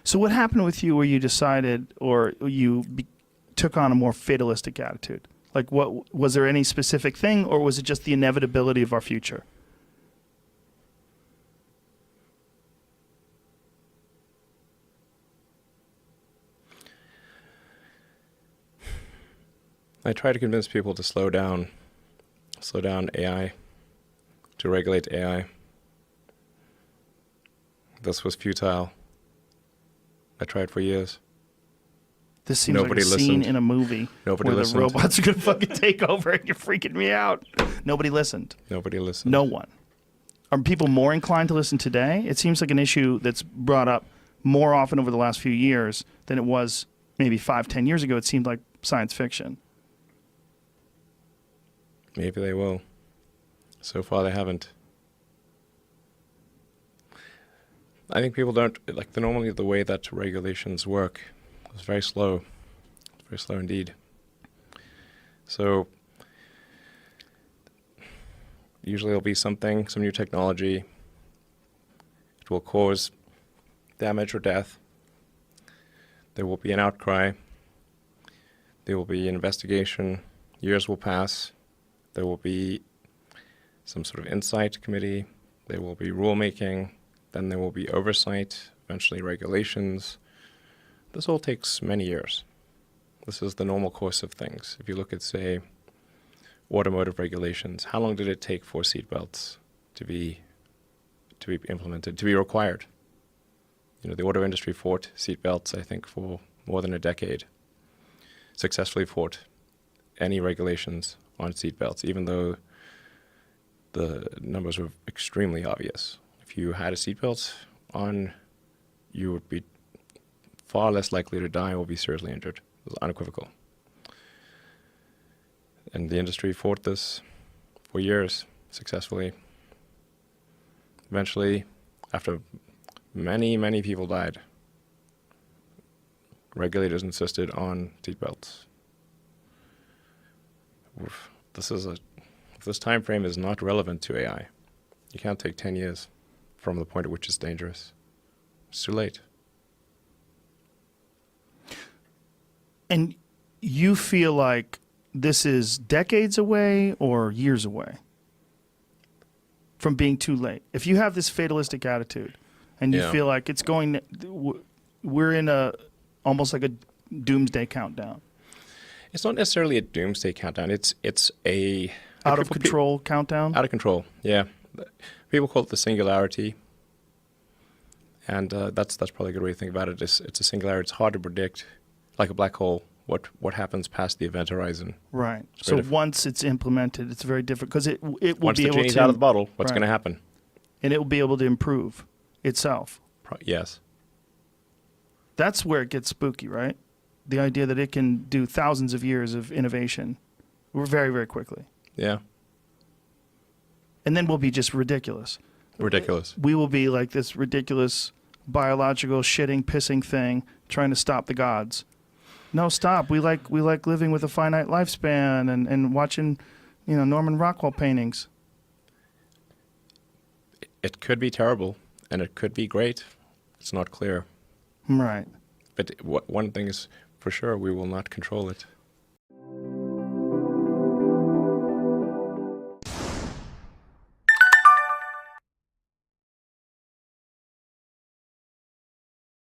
So what happened with you where you decided, or took on a more fatalistic attitude? Like, what was there any specific thing, or was it just the inevitability of our future? I try to convince people to slow down AI, to regulate AI. This was futile. I tried for years. This seems Nobody like a scene listened. in a movie Nobody where listened. the robots are going to fucking take over and you're freaking me out. Nobody listened. Nobody listened. No one. Are people more inclined to listen today? It seems like an issue that's brought up more often over the last few years than it was maybe 5-10 years ago. It seemed like science fiction. Maybe they will. So far they haven't. I think people don't, like, normally the way that regulations work is very slow. It's very slow indeed. So usually there'll be some new technology. It will cause damage or death. There will be an outcry. There will be an investigation. Years will pass. There will be some sort of insight committee. There will be rulemaking. Then there will be oversight, eventually regulations. This all takes many years. This is the normal course of things. If you look at, say, automotive regulations, how long did it take for seatbelts to be implemented, to be required? You know, the auto industry fought seatbelts, I think, for more than a decade. Successfully fought any regulations on seatbelts, even though the numbers were extremely obvious. If you had a seatbelt on, you would be far less likely to die or be seriously injured. It was unequivocal. And the industry fought this for years successfully. Eventually, after many, many people died, regulators insisted on seatbelts. This time frame is not relevant to AI. You can't take 10 years from the point at which it's dangerous. It's too late. And you feel like this is decades away or years away from being too late? If you have this fatalistic attitude and you feel like it's going, we're in almost like a doomsday countdown. It's not necessarily a doomsday countdown. It's a out of control countdown. Out of control, yeah. People call it the singularity, and that's probably a good way to think about it. It's a singularity. It's hard to predict, like a black hole. What happens past the event horizon? Right. So once it's implemented, it's very different because it will once be able to. Once the genie's out of the bottle, what's going to happen? And it will be able to improve itself. Yes. That's where it gets spooky, right? The idea that it can do thousands of years of innovation very, very quickly. Yeah. And then we'll be just ridiculous. Ridiculous. We will be like this ridiculous biological shitting, pissing thing trying to stop the gods. No, stop. We like living with a finite lifespan and watching, Norman Rockwell paintings. It could be terrible, and it could be great. It's not clear. Right. But one thing is for sure, we will not control it.